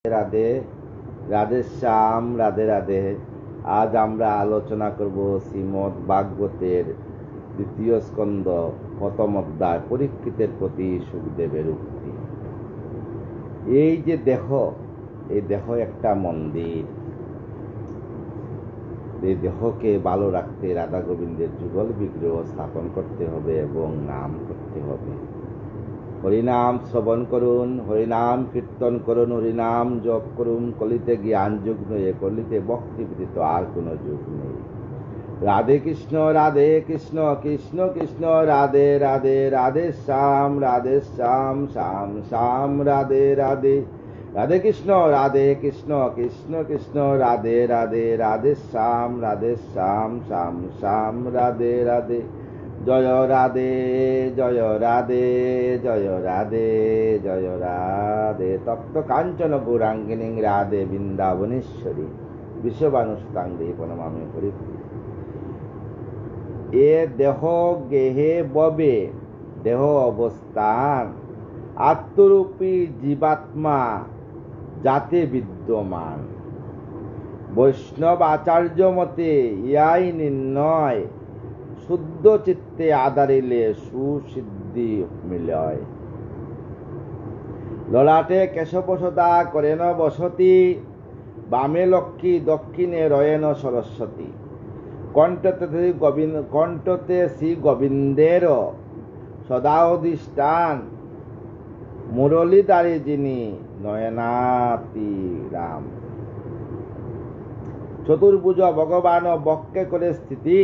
রাধে রাধে শ্যাম, রাধে রাধে। আজ আমরা আলোচনা করব শ্রীমদ্ ভাগবতের দ্বিতীয় স্কন্ধ প্রথম অধ্যায়, পরীক্ষিতের প্রতি সুখদেবের উক্তি। এই যে দেহ, এই দেহ একটা মন্দির। এই দেহকে ভালো রাখতে রাধা গোবিন্দের যুগল বিগ্রহ স্থাপন করতে হবে এবং নাম করতে হবে। হরিনাম শ্রবণ করুন, হরিনাম কীর্তন করুন, হরিনাম জপ করুন। কলিতে জ্ঞান যুগ নয়, কলিতে ভক্তি ব্যতীত আর কোনো যুগ নেই। রাধে কৃষ্ণ কৃষ্ণ কৃষ্ণ রাধে রাধে, রাধে শ্যাম শ্যাম শ্যাম রাধে রাধে। রাধে কৃষ্ণ কৃষ্ণ কৃষ্ণ রাধে রাধে, রাধে শ্যাম শ্যাম শ্যাম রাধে রাধে। জয় রাধে জয় রাধে জয় রাধে জয় রাধে। তপ্ত কাঞ্চন গৌরাঙ্গিনী রাধে বৃন্দাবনেশ্বরী বিশ্ববানুষ্টাঙ্গে প্রণমামি হরিপ্রিয়। এ দেহ গেহে ববে, দেহ অবস্থান আত্মরূপী জীবাত্মা যাতে বিদ্যমান। বৈষ্ণব আচার্য মতে ইয়াই নির্ণয়, শুদ্ধ চিত্তে আধারিলে সুসিদ্ধি মিলয়। ললাটে কেশবসদা করেন বসতি, বামে লক্ষ্মী দক্ষিণে রয়েন সরস্বতী। কণ্ঠতে শ্রী গোবিন্দের সদা অধিষ্ঠান, মুরলীধারী যিনি নয়নাতি রাম। চতুর্ভুজ ভগবান বক্ষে করে স্থিতি,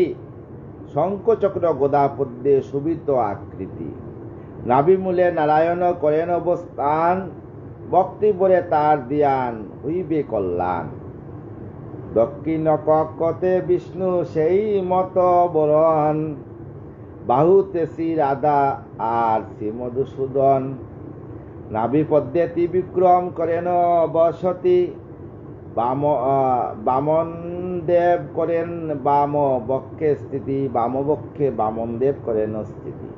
শঙ্খচক্র গদা পদ্মে শোভিত আকৃতি। নাভিমূলে নারায়ণ করেন অবস্থান, ভক্তি বরে তার ধ্যান হইবে কল্যাণ। দক্ষিণ কক্ষতে বিষ্ণু সেই মত বরণ, বাহুতে শ্রী রাধা আর শ্রী মধুসূদন। নাভি পদ্মে ত্রিবিক্রম করেন বসতি, বামন দেব করেন বাম বক্ষে স্থিতি, বামবক্ষে বামন দেব করেন স্থিতি।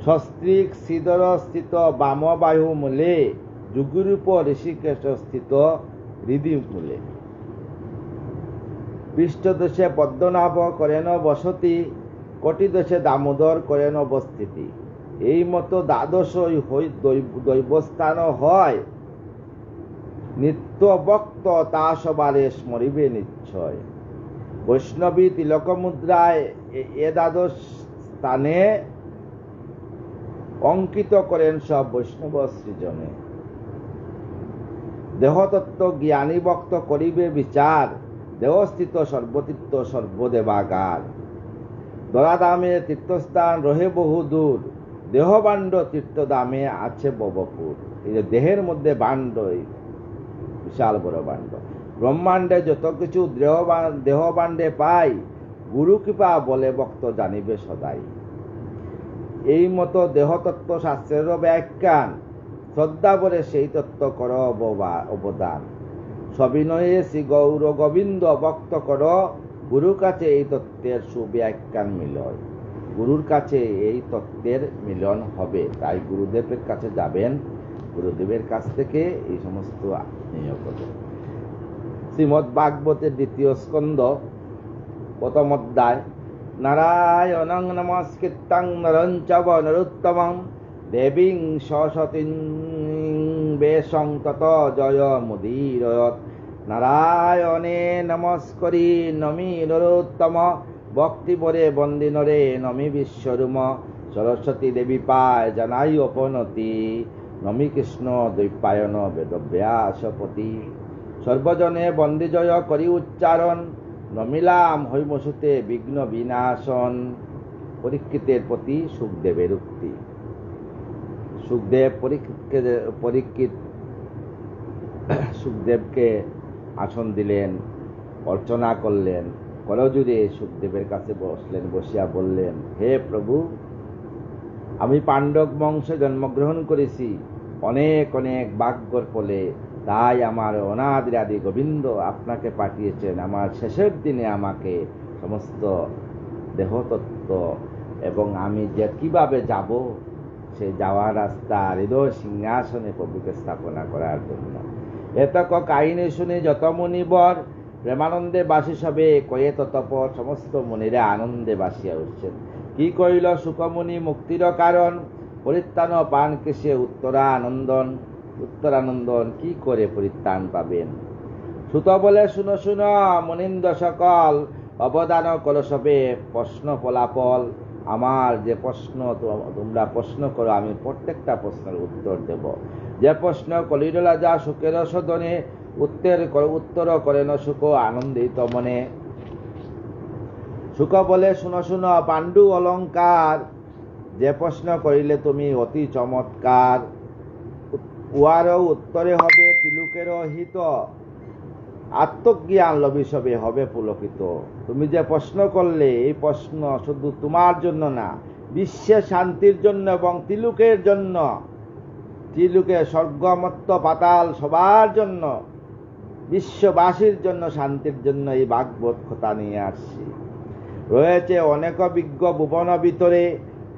সস্ত্রীক শ্রীধর স্থিত বাম বায়ু মূলে, যুগরূপ ঋষিকেশ স্থিত হৃদি মূলে। পৃষ্ঠদোষে পদ্মনাভ করেন বসতি, কটিদোষে দামোদর করেন অবস্থিতি। এই মতো দ্বাদশ দৈবস্থান হয়, নিত্য ভক্ত তা সবারে স্মরিবে নিশ্চয়। বৈষ্ণবী তিলক মুদ্রায় এ দ্বাদশ স্থানে, অঙ্কিত করেন সব বৈষ্ণব সৃজনে। দেহতত্ত্ব জ্ঞানী ভক্ত করিবে বিচার, দেহস্থিত সর্বতীর্থ সর্বদেবাগার। দরাদামে তীর্থস্থান রহে বহু দূর, দেহবাণ্ড তীর্থদামে আছে ববপুর। এই যে দেহের মধ্যে বাণ্ড, বিশাল বড় বাণ্ড। ব্রহ্মাণ্ডে যত কিছু দেহবাণ্ডে পাই, গুরু কৃপা বলে ভক্ত জানিবে সদাই। এই মতো দেহতত্ত্ব শাস্ত্রের ব্যাখ্যান, শ্রদ্ধা বলে সেই তত্ত্ব কর অবদান। সবিনয়ে শ্রী গৌর গোবিন্দ ভক্ত কর, গুরুর কাছে এই তত্ত্বের সুব্যাখ্যান মিলয়। গুরুর কাছে এই তত্ত্বের মিলন হবে, তাই গুরুদেবের কাছে যাবেন, গুরুদেবের কাছ থেকে এই সমস্ত নিয়োগ করবেন। শ্রীমদ্ ভাগবতের দ্বিতীয় স্কন্ধ প্রথম অধ্যায়। নারায়ণং নমস্কৃত্যং নরং চৈব নরোত্তমং, দেবীং সরস্বতীং ব্যাসং ততো জয় মুদীরয়ৎ। নারায়ণে নমস্করি নমি নরোত্তম, ভক্তি বরে বন্দি নরে নমি বিশ্বরূম। সরস্বতী দেবী পায় জানাই অপনতি, নমি কৃষ্ণ দ্বৈপায়ন বেদব্যাসপতি। সর্বজনে বন্দি জয় করি উচ্চারণ, নমিলাম হৈমসুতে বিঘ্ন বিনাশন। পরীক্ষিতের প্রতি সুখদেবের উক্তি। সুখদেব সুখদেবকে আসন দিলেন, অর্চনা করলেন। করজুড়ে সুখদেবের কাছে বসলেন, বসিয়া বললেন, হে প্রভু, আমি পাণ্ডব বংশে জন্মগ্রহণ করেছি অনেক অনেক ভাগ্যর ফলে, তাই আমার অনাদিরাদি গোবিন্দ আপনাকে পাঠিয়েছেন আমার শেষের দিনে আমাকে সমস্ত দেহতত্ত্ব এবং আমি যে কিভাবে যাব সেই যাওয়ার রাস্তা হৃদয় সিংহাসনে প্রভুকে স্থাপনা করার জন্য। এতক কাহিনী শুনি যত মুনিবর প্রেমানন্দে বাসী সবে কয়ে ততপর। সমস্ত মুনিরা আনন্দে বাসিয়া উঠছেন। কি কইল সুখমুনি মুক্তির কারণ, পরিত্রাণ পান কেসে উত্তরানন্দন কি করে পরিত্রাণ পাবেন। সুত বলে শুনো শুনো মুনিন্দ সকল, অবদান কর সবে প্রশ্ন ফলাফল। আমার যে প্রশ্ন তোমরা প্রশ্ন করো আমি প্রত্যেকটা প্রশ্নের উত্তর দেব। যে প্রশ্ন কলিল রাজা সুখের সদনে, উত্তর করেন সুখ আনন্দিত মনে। সুখ বলে শুনো শুনো পাণ্ডু অলঙ্কার, যে প্রশ্ন করিলে তুমি অতি চমৎকার। উহারও উত্তরে হবে তিলুকের হিত, আত্মজ্ঞান লবি সবে হবে পুলকিত। তুমি যে প্রশ্ন করলে এই প্রশ্ন শুধু তোমার জন্য না, বিশ্বের শান্তির জন্য এবং তিলুকের জন্য। তিলুকে স্বর্গ মর্ত্য পাতাল সবার জন্য, বিশ্ববাসীর জন্য, শান্তির জন্য এই ভাগবত কথা নিয়ে আসছি। রয়েছে অনেক বিজ্ঞ ভুবন ভিতরে,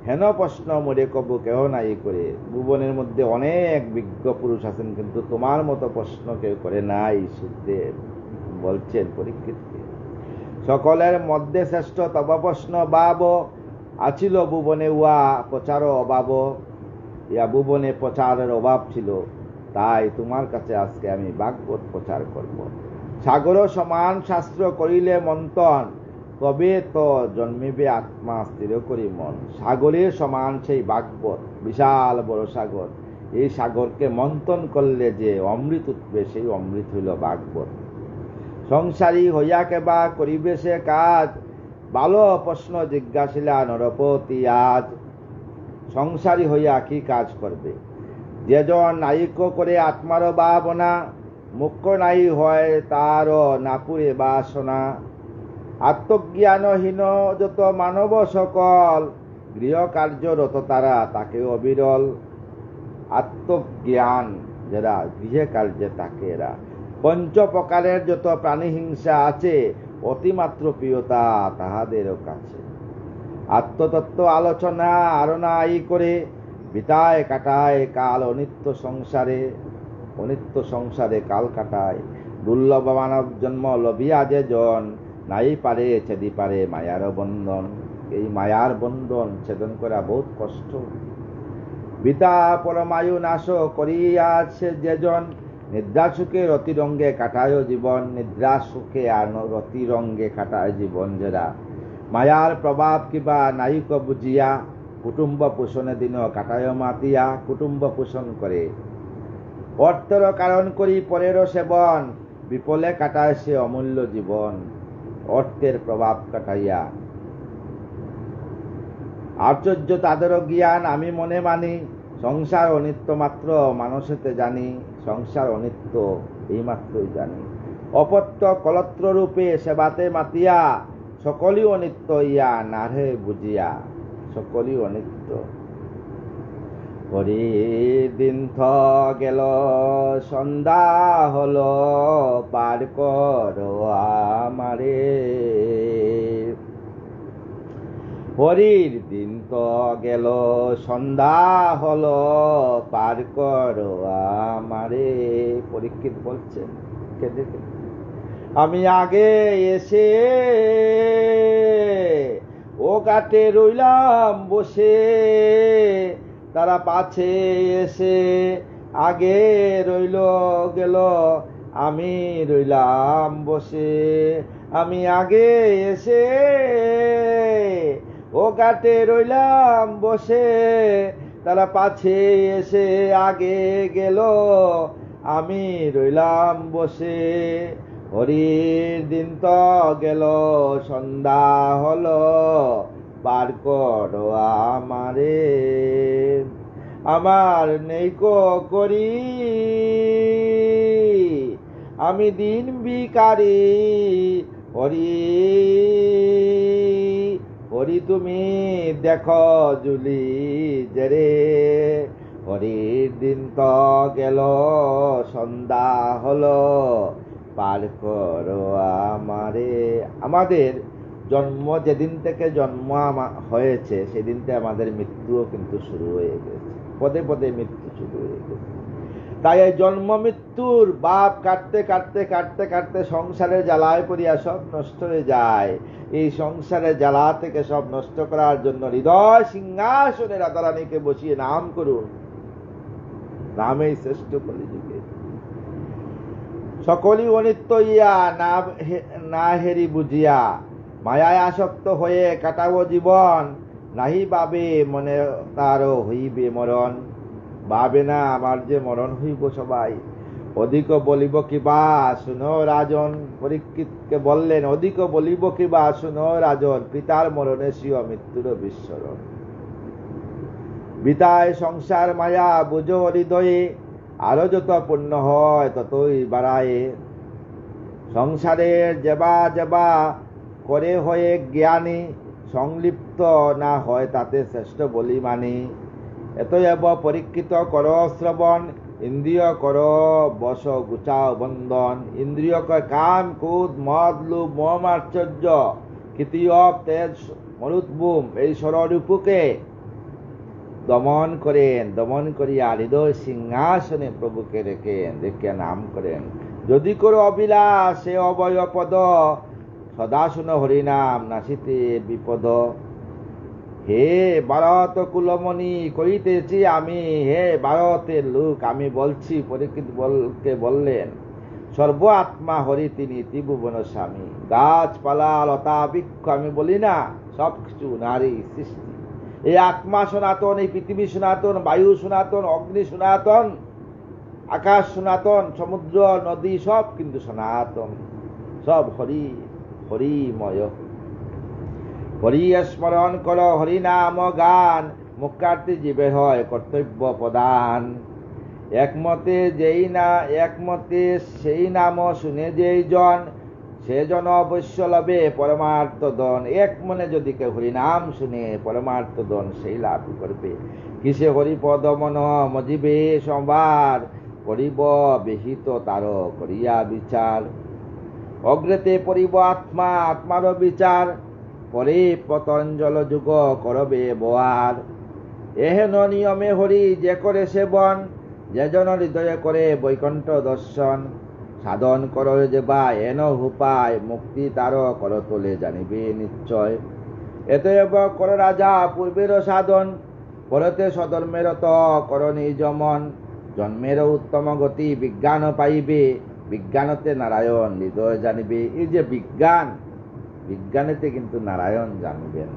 হেন প্রশ্ন মোরে কব কেহ নাই করে। ভুবনের মধ্যে অনেক বিজ্ঞ পুরুষ আছেন, কিন্তু তোমার মতো প্রশ্ন কেউ করে নাই। সুখদেব বলছেন পরীক্ষিতকে, সকলের মধ্যে শ্রেষ্ঠ তব প্রশ্ন ভাব, আছিল ভুবনে উহা প্রচার অভাব। ইয়া ভুবনে প্রচারের অভাব ছিল, তাই তোমার কাছে আজকে আমি ভাগবত প্রচার করব। সাগর সমান শাস্ত্র করিলে মন্থন, তবে তো জন্মিবে আত্মা স্থির করি মন। সাগরের সমান সেই ভাগবত, বিশাল বড় সাগর। এই সাগরকে মন্থন করলে যে অমৃত উঠবে, সেই অমৃত হইল ভাগবত। সংসারী হইয়া কেবা করিবে সে কাজ, ভালো প্রশ্ন জিজ্ঞাসিলা নরপতি আজ। সংসারী হইয়া কি কাজ করবে, যেজন নায়িক করে আত্মার ভাবনা, মুখ্য নাই হয় তার নাপুরে বাসনা। আত্মজ্ঞানহীন যত মানব সকল, গৃহ কার্যরত তারা তাকে অবিরল। আত্মজ্ঞান যারা গৃহে কার্যে তাকে এরা। পঞ্চ প্রকারের যত প্রাণী হিংসা আছে, অতিমাত্র প্রিয়তা তাহাদেরও কাছে। আত্মতত্ত্ব আলোচনা আরণাই করে, বিতায় কাটায় কাল অনিত্য সংসারে কাল কাটায়। দুর্লভ মানব জন্ম লভিয়া যে জন, নাই পারে ছেদি পারে মায়ার বন্ধন। এই মায়ার বন্ধন ছেদন করা বহুত কষ্ট। বিতা পরমায়ু নাশ করিয়াছে যেজন, নিদ্রা সুখে রতিরঙ্গে কাটায় জীবন। নিদ্রা সুখে আর রতিরঙ্গে কাটায় জীবন যারা। মায়ার প্রভাব কিবা নায়িক বুঝিয়া, কুটুম্ব পোষণে দিন কাটায় মাতিয়া। কুটুম্ব পোষণ করে অর্থের কারণ করি পরের সেবন, বিপলে কাটায় সে অমূল্য জীবন। অর্থের প্রভাব কাটাইয়া আশ্চর্য তাদেরও জ্ঞান আমি মনে মানি। সংসার অনিত্য মাত্র মানুষেতে জানি, সংসার অনিত্য এই মাত্রই জানি। অপত্য কলত্র রূপে সেবাতে মাতিয়া, সকলই অনিত্য ইয়া নারে বুঝিয়া। সকলই অনিত্য। হরি দিন গেল সন্ধ্যা হলো, পার করো আমারে। হরির দিন তো গেল সন্ধ্যা হলো, পার করো আমারে। পরীক্ষিত বলছেন কেঁদে কেঁদে, আমি আগে এসে ও ঘাটে রইলাম বসে, তারা পাছে এসে আগে রইল গেল, আমি রইলাম বসে। আমি আগে এসে ও ঘাটে রইলাম বসে, তারা পাছে এসে আগে গেল, আমি রইলাম বসে। হরির দিন তো গেল সন্ধ্যা হলো, পার করো আমারে। আমার নেইকো করি আমি দিন ভিখারি, হরি হরি তুমি দেখো জুলি জেরে। হরির দিন তো গেল সন্ধ্যা হলো, পার করো আমারে। আমাদের জন্ম যেদিন থেকে জন্ম হয়েছে, সেদিন থেকে আমাদের মৃত্যুও কিন্তু শুরু হয়ে গেছে। পদে পদে মৃত্যু শুরু হয়ে গেছে। তাই এই জন্ম মৃত্যুর বাপ কাটতে কাটতে কাটতে কাটতে সংসারে জ্বালায় পড়িয়া সব নষ্ট হয়ে যায়। এই সংসারে জ্বালা থেকে সব নষ্ট করার জন্য হৃদয় সিংহাসনে রাধারানীকে বসিয়ে নাম করুন। নামেই শ্রেষ্ঠ কলিযুগে। সকলই অনিত্য ইয়া না হেরি বুঝিয়া, মায়ায় আসক্ত হয়ে কাটাবো জীবন, নাহি ভাবে মনে তারও হইবে মরণ। ভাবে না আমার যে মরণ হইব সবাই। অধিক বলিব কিবা শুনো রাজন, পরীক্ষিতকে বললেন অধিক বলিব কিবা শুনো রাজন, পিতার মরণে স্বীয় মৃত্যুর বিস্মরণ। বিতায় সংসার মায়া বুঝো হৃদয়ে, আরো যত পূর্ণ হয় ততই বাড়ায়। সংসারের যেবা যেবা করে হয়ে জ্ঞানী, সংলিপ্ত না হয় তাতে শ্রেষ্ঠ বলি মানি। এতএব পরীক্ষিত কর শ্রবণ, ইন্দ্রিয় কর বশ গুচাও বন্ধন। ইন্দ্রিয় কাম ক্রোধ মদ লোভ মোহ আশ্চর্য, কৃতিয়ব তেজ মরুদ্ভূম, এই ষড়রূপকে দমন করেন। দমন করিয়া হৃদয় সিংহাসনে প্রভুকে রেখেন, রেখে নাম করেন। যদি করো অবিলাস সে অবয় পদ, সদা শুনো হরিনাম নাসিতে বিপদ। হে ভারত কুলমণি করিতেছি আমি, হে ভারতের লোক আমি বলছি। পরীক্ষিত বলকে বললেন সর্ব আত্মা হরি তিনি ত্রিভুবন স্বামী। গাছপালা লতা বৃক্ষ আমি বলি না, সব কিছু নারী সৃষ্টি। এই আত্মা সনাতন, এই পৃথিবী সনাতন, বায়ু সনাতন, অগ্নি সনাতন, আকাশ সনাতন, সমুদ্র নদী সব কিন্তু সনাতন, সব হরি হরিময়। হরি স্মরণ কর হরি নাম গান, মুখার্থী জীবের হয় কর্তব্য প্রদান। একমতে সেই নাম শুনে যেই জন, সে জন অবশ্য লবে পরমার্থ ধন। এক মনে যদি কেউ হরিনাম শুনে পরমার্থ ধন সেই লাভ করবে। কিসে হরিপদ মন মজিবে সোমবার, করিব বিহিত তার করিয়া বিচার। অগ্রেতে পরিব আত্মা আত্মার বিচার, পরে পতঞ্জল যুগ করবে বোয়ার। এহেন নিয়মে হরি যে করে সেবন, যে জন হৃদয়ে করে বৈকুণ্ঠ দর্শন। সাধন কর যে বা এন উপায়, মুক্তি তার কর তোলে জানিবে নিশ্চয়। এতএব কর রাজা পূর্বের সাধন, পরতে স্বধর্মের তো কর নিজ মন। জন্মের উত্তম গতি বিজ্ঞান পাইবে, বিজ্ঞানতে নারায়ণ হৃদয় জানিবে। এই যে বিজ্ঞান, বিজ্ঞানেতে কিন্তু নারায়ণ জানবেন।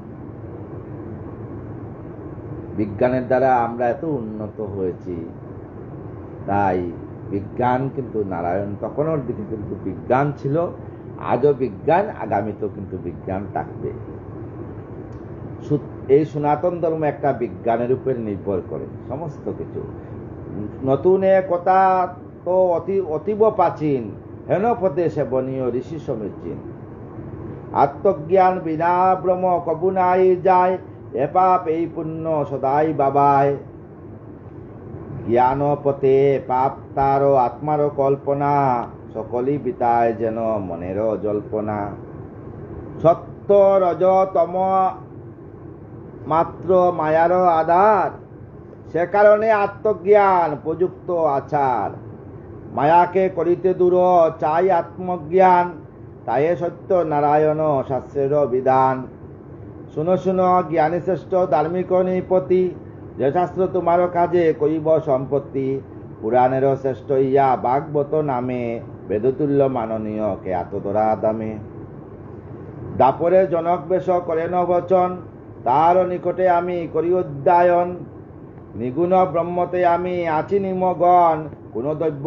বিজ্ঞানের দ্বারা আমরা এত উন্নত হয়েছি, তাই বিজ্ঞান কিন্তু নারায়ণ। তখনও দিকে কিন্তু বিজ্ঞান ছিল, আজও বিজ্ঞান, আগামীতেও কিন্তু বিজ্ঞান থাকবে। এই সনাতন ধর্ম একটা বিজ্ঞানের উপর নির্ভর করে সমস্ত কিছু। নতুন কথা তো অতীব প্রাচীন, হেন পথে সেবনীয় ঋষি সমীচীন। আত্মজ্ঞান বিনা ব্রহ্ম কবু নাই যায়, এ পাপ এই পুণ্য সদাই বাবায়। জ্ঞান পথে পাপ তার আত্মার কল্পনা, সকলই বিতায় যেন মনের জল্পনা। সত্য রজ তম মাত্র মায়ার আধার, সে কারণে আত্মজ্ঞান প্রযুক্ত আচার। মায়াকে করিতে দূর চাই আত্মজ্ঞান, তাই সত্য নারায়ণ শাস্ত্রের বিধান। শুনো শুনো জ্ঞানী শ্রেষ্ঠ ধার্মিক নৃপতি, যে শাস্ত্র তোমার কাজে করিব সম্পত্তি। পুরাণের শ্রেষ্ঠ ইয়া ভাগবত নামে, বেদতুল্য মাননীয় কে আতদরা দামে। দাপরে জনক বেশ করেন বচন, তার নিকটে আমি করি উদ্যায়ন। নিগুণ ব্রহ্মতে আমি আছি নিমগণ, কোন দ্রব্য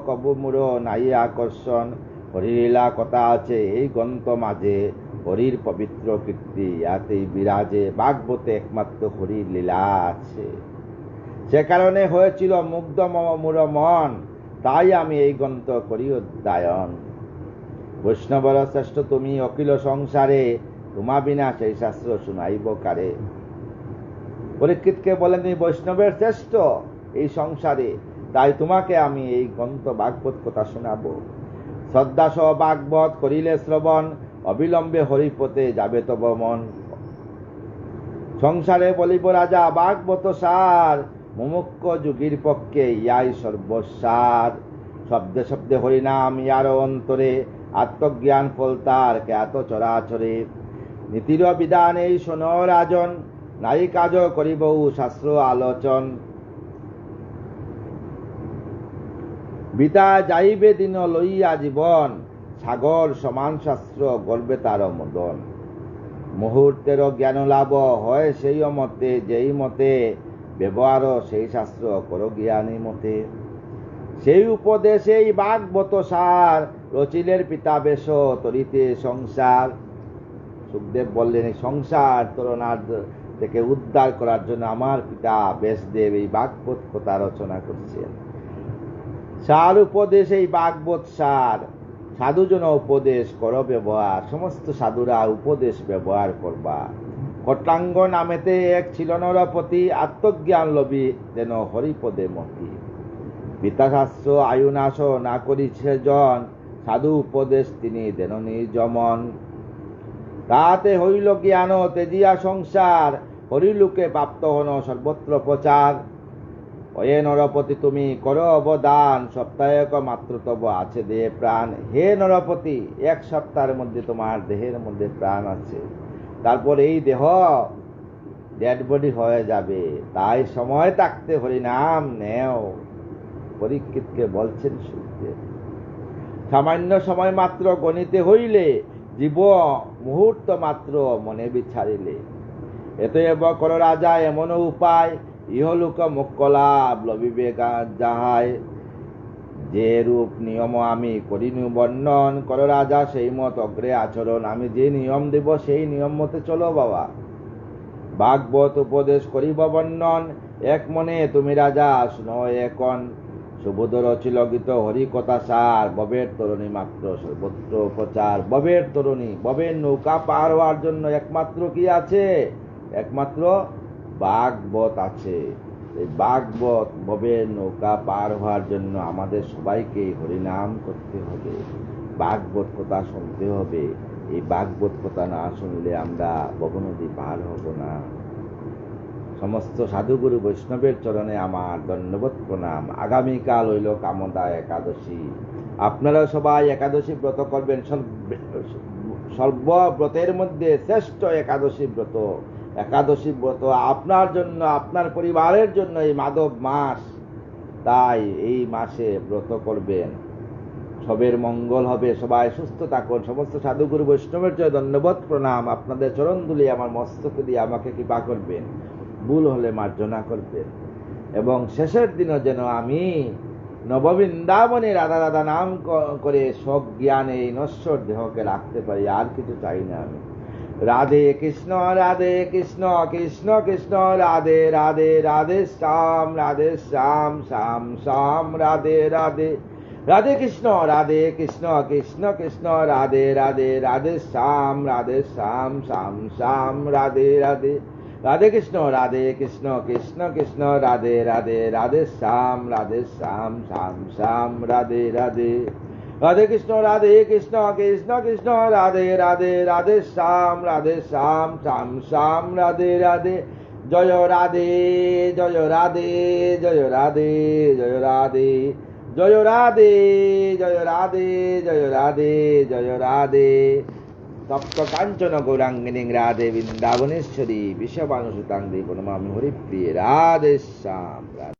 কবু মূর নাই আকর্ষণ। হরিলীলা কথা আছে এই গ্রন্থ মাঝে, হরির পবিত্র কীর্তি ইয়াতেই বিরাজে। ভাগবতে একমাত্র হরির লীলা আছে, সে কারণে হয়েছিল মুগ্ধ মূর মন, তাই আমি এই গ্রন্থ করি অধ্যয়ন। বৈষ্ণবর শ্রেষ্ঠ তুমি অখিল সংসারে, তোমা বিনা সেই শাস্ত্র শুনাইব কারে। পরীক্ষিতকে বলেন বৈষ্ণবের শ্রেষ্ঠ এই সংসারে, তাই তোমাকে আমি এই গ্রন্থ ভাগবত কথা শোনাবো। শ্রদ্ধা সহ ভাগবত করিলে শ্রবণ, অবিলম্বে হরিপথে যাবে তব মন। সংসারে বলিব রাজা ভাগবত সার, মুমুক্ষ যোগীর পক্ষে ইয়াই সর্বসার। শব্দে শব্দে হরিনাম ইয়ার অন্তরে, আত্মজ্ঞান ফল তার জ্ঞাত চরাচরে। নীতির বিধান এই শোন রাজন, নাই কাজ করিবউ শাস্ত্র আলোচন। বিতা যাইবে দিন লইয়া জীবন, সাগর সমান শাস্ত্র গর্বে তার মদন। মুহূর্তের জ্ঞান লাভ হয় সেই মতে, যেই মতে ব্যবহার সেই শাস্ত্র কর জ্ঞানী মতে। সেই উপদেশেই ভাগবত সার, রচিলের পিতা বেশ তরিতে সংসার। সুখদেব বললেন এই সংসার তরণার থেকে উদ্ধার করার জন্য আমার পিতা ব্যাসদেব এই ভাগবত কথা রচনা করছেন। সার উপদেশ এই ভাগবত সার, সাধুজন উপদেশ কর ব্যবহার। সমস্ত সাধুরা উপদেশ ব্যবহার করবা। কটাঙ্গ নামেতে এক ছিল নরপতি, আত্মজ্ঞান লবি যেন হরিপদে মতি। বিদ্যাশাস্ত্র আয়ুনাশ না করিছে জন, সাধু উপদেশ তিনি দেন নির্জমন। তাতে হইল জ্ঞান তেজিয়া সংসার, হরিলোকে প্রাপ্ত হন সর্বত্র প্রচার। ওয়ে নরপতি তুমি কর অবদান, সপ্তাহক মাত্র তব আছে দেহে প্রাণ। হে নরপতি, এক সপ্তাহের মধ্যে তোমার দেহের মধ্যে প্রাণ আছে, তারপর এই দেহ ডেড বডি হয়ে যাবে, তাই সময় থাকতে হরিনাম নেও। পরীক্ষিতকে বলছেন সুখদেব। সামান্য সময় মাত্র গণিতে হইলে, জীব মুহূর্ত মাত্র মনে বিচারিলে। এতএব কর রাজা এমন উপায়, ইহলোক মুখ্য লাভ লবিবে যাহাই। যে রূপ নিয়ম আমি করিনু বর্ণন, কর রাজা সেই মত অগ্রে আচরণ। আমি যে নিয়ম দেব সেই নিয়ম মতে চলো বাবা। ভাগবত উপদেশ করিব বর্ণন, এক মনে তুমি রাজা শুনো এখন। সুবোধ রচিল গীত হরি কথা সার, ববের তরুণী মাত্র সর্বত্র প্রচার। ববের তরুণী, ববের নৌকা পার হওয়ার জন্য একমাত্র কি আছে? একমাত্র ভাগবত আছে। এই ভাগবত ববের নৌকা পার হওয়ার জন্য আমাদের সবাইকে হরিনাম করতে হবে, ভাগবত কথা শুনতে হবে। এই ভাগবত কথা না শুনলে আমরা ভবনদী পার হব না। সমস্ত সাধুগুরু বৈষ্ণবের চরণে আমার ধন্যবাদ প্রণাম। আগামীকাল হইল কামদা একাদশী। আপনারা সবাই একাদশী ব্রত করবেন। সর্বব্রতের মধ্যে শ্রেষ্ঠ একাদশী ব্রত। একাদশী ব্রত আপনার জন্য, আপনার পরিবারের জন্য এই মাধব মাস, তাই এই মাসে ব্রত করবেন, সবের মঙ্গল হবে। সবাই সুস্থ থাকুন। সমস্ত সাধুগুরু বৈষ্ণবের জন্য ধন্যবাদ প্রণাম। আপনাদের চরণ ধুলি আমার মস্তকে দিয়ে আমাকে কৃপা করবেন, ভুল হলে মার্জনা করবেন। এবং শেষের দিনও যেন আমি নববৃন্দাবনে রাধা রাধা নাম করে সব জ্ঞানে এই নশ্বর দেহকে রাখতে পারি, আর কিছু চাই না আমি। রাধে কৃষ্ণ কৃষ্ণ কৃষ্ণ রাধে রাধে, রাধে শ্যাম শ্যাম শ্যাম রাধে রাধে। রাধে কৃষ্ণ কৃষ্ণ কৃষ্ণ রাধে রাধে, রাধে শ্যাম শ্যাম শ্যাম রাধে রাধে। রাধে কৃষ্ণ কৃষ্ণ কৃষ্ণ রাধে রাধে, রাধে শ্যাম শ্যাম শ্যাম রাধে রাধে। রাধে কৃষ্ণ কৃষ্ণ কৃষ্ণ রাধে রাধে, রাধে শ্যাম শ্যাম শ্যাম রাধে রাধে। জয় রাধে জয় রাধে জয় রাধে জয় রাধে, জয় রাধে জয় রাধে জয় রাধে জয় রাধে। তপ্ত কাঞ্চন গৌরাঙ্গিনী রাধে বৃন্দাবনেশ্বরী, বিষবানুসুতাং দেবী নমামি হরিপ্রিয়ে। রাধে শ্যাম রাধে।